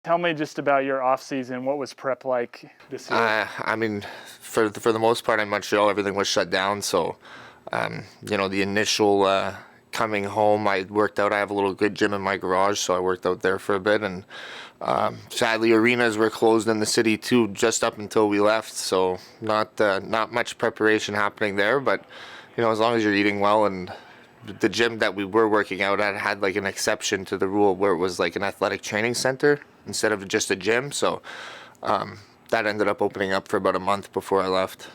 Tell me just about your off season. What was prep like this year? I mean, for the most part in Montreal, everything was shut down. So, the initial coming home, I worked out. I have a little good gym in my garage, so I worked out there for a bit. And sadly, arenas were closed in the city too, just up until we left. So not much preparation happening there. But as long as you're eating well, and the gym that we were working out at had like an exception to the rule where it was like an athletic training center instead of just a gym. So that ended up opening up for about a month before I left.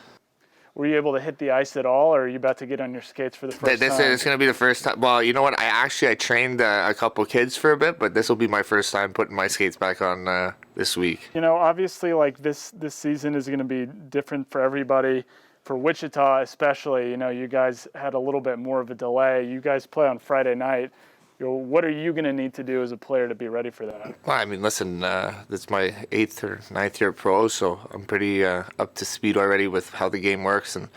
Were you able to hit the ice at all, or are you about to get on your skates for the first This time? is going to be the first time. Well, you know what? I trained a couple kids for a bit, but this will be my first time putting my skates back on this week. Obviously, like this season is going to be different for everybody. For Wichita especially, you guys had a little bit more of a delay. You guys play on Friday night. What are you going to need to do as a player to be ready for that? Well, I mean, listen, this is my 8th or 9th year pro, so I'm pretty up to speed already with how the game works and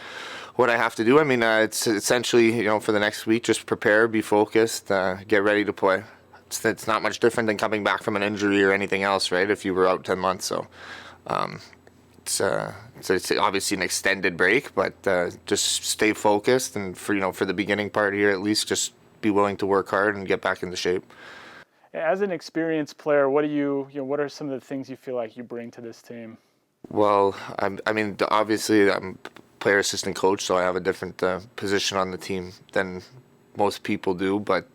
what I have to do. I mean, it's essentially, for the next week, just prepare, be focused, get ready to play. It's not much different than coming back from an injury or anything else, right, if you were out 10 months. So it's obviously an extended break, but just stay focused, and for the beginning part here at least, just be willing to work hard and get back into shape. As an experienced player, what are some of the things you feel like you bring to this team? Well, obviously I'm player assistant coach, so I have a different position on the team than most people do. But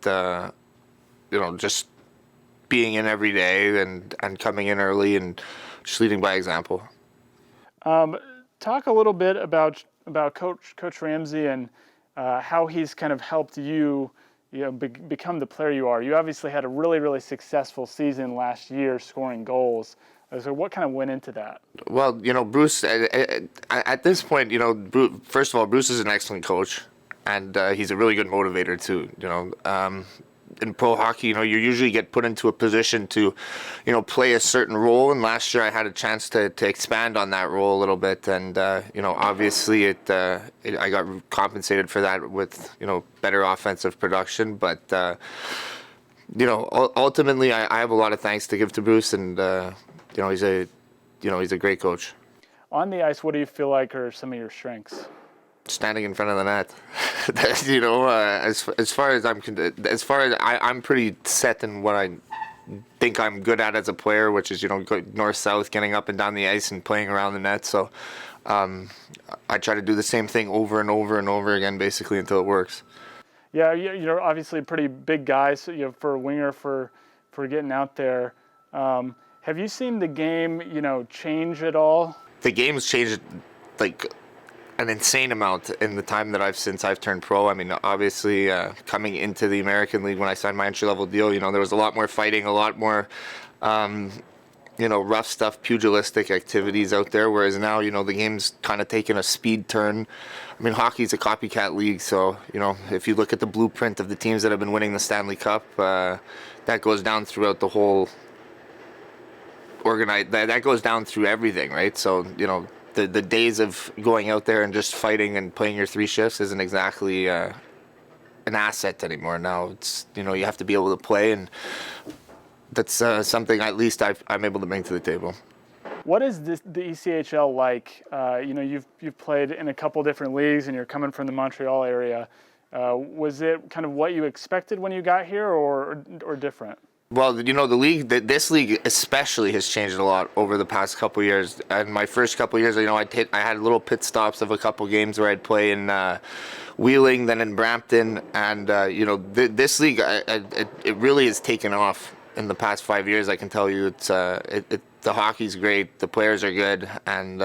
just being in every day and coming in early and just leading by example. Talk a little bit about Coach Ramsay and how he's kind of helped you. Become the player you are. You obviously had a really, really successful season last year, scoring goals. So what kind of went into that? Well, Bruce, at this point, first of all, Bruce is an excellent coach, and he's a really good motivator too. In pro hockey, you usually get put into a position to, play a certain role. And last year I had a chance to expand on that role a little bit. And, obviously I got compensated for that with, better offensive production. But, ultimately I have a lot of thanks to give to Bruce, and, he's a great coach. On the ice, what do you feel like are some of your strengths? Standing in front of the net. As far as I'm pretty set in what I think I'm good at as a player, which is north-south, getting up and down the ice and playing around the net. So I try to do the same thing over and over and over again, basically until it works. Yeah, you're obviously a pretty big guy, so for a winger for getting out there. Have you seen the game change at all? The game's changed like an insane amount in the time that since I've turned pro. I mean, obviously, coming into the American League when I signed my entry-level deal, there was a lot more fighting, a lot more, rough stuff, pugilistic activities out there, whereas now, the game's kind of taken a speed turn. I mean, hockey's a copycat league, so, if you look at the blueprint of the teams that have been winning the Stanley Cup, that goes down throughout the whole that goes down through everything, right? So, the days of going out there and just fighting and playing your 3 shifts isn't exactly an asset anymore. Now it's you have to be able to play, and that's something at least I'm able to bring to the table. What is the ECHL like? You've played in a couple different leagues, and you're coming from the Montreal area. Was it kind of what you expected when you got here, or different? Well, the league, this league especially has changed a lot over the past couple of years. And my first couple of years, I had little pit stops of a couple games where I'd play in Wheeling, then in Brampton, and this league, it really has taken off in the past 5 years. I can tell you, the hockey's great, the players are good, and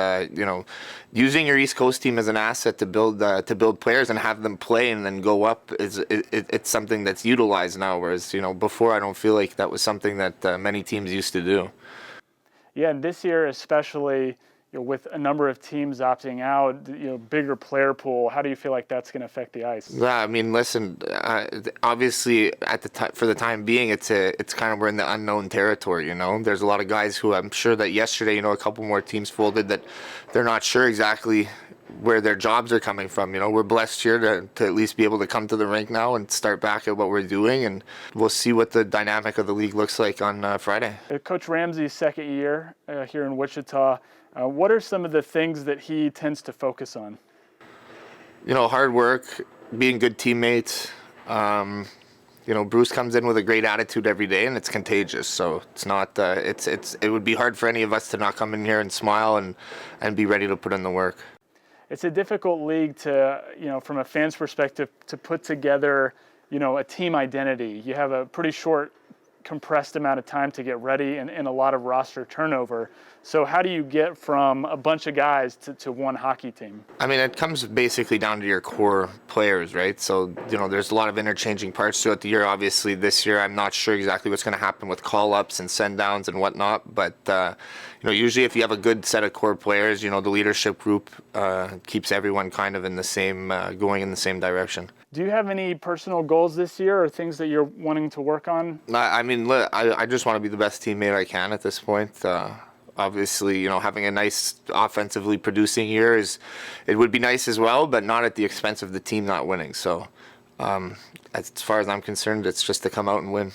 using your East Coast team as an asset to build players and have them play and then go up it's something that's utilized now. Whereas before, I don't feel like that was something that many teams used to do. Yeah, and this year especially, with a number of teams opting out, bigger player pool. How do you feel like that's going to affect the ice? Yeah, I mean, listen. Obviously, for the time being, it's kind of we're in the unknown territory. There's a lot of guys who I'm sure that yesterday, a couple more teams folded that they're not sure exactly where their jobs are coming from. You know, we're blessed here to at least be able to come to the rink now and start back at what we're doing, and we'll see what the dynamic of the league looks like on Friday. Coach Ramsay's second year here in Wichita, what are some of the things that he tends to focus on? You know, hard work, being good teammates. You know, Bruce comes in with a great attitude every day, and it's contagious. So it's not. It would be hard for any of us to not come in here and smile and be ready to put in the work. It's a difficult league to, you know, from a fan's perspective, to put together, you know, a team identity. You have a pretty short, compressed amount of time to get ready and a lot of roster turnover. So how do you get from a bunch of guys to one hockey team? I mean, it comes basically down to your core players, right? So, you know, there's a lot of interchanging parts throughout the year. Obviously, this year, I'm not sure exactly what's going to happen with call-ups and send-downs and whatnot. But, you know, usually if you have a good set of core players, you know, the leadership group keeps everyone kind of in the same, going in the same direction. Do you have any personal goals this year or things that you're wanting to work on? I mean, I just want to be the best teammate I can at this point. Obviously, you know, having a nice offensively producing year it would be nice as well, but not at the expense of the team not winning. So, as far as I'm concerned, it's just to come out and win.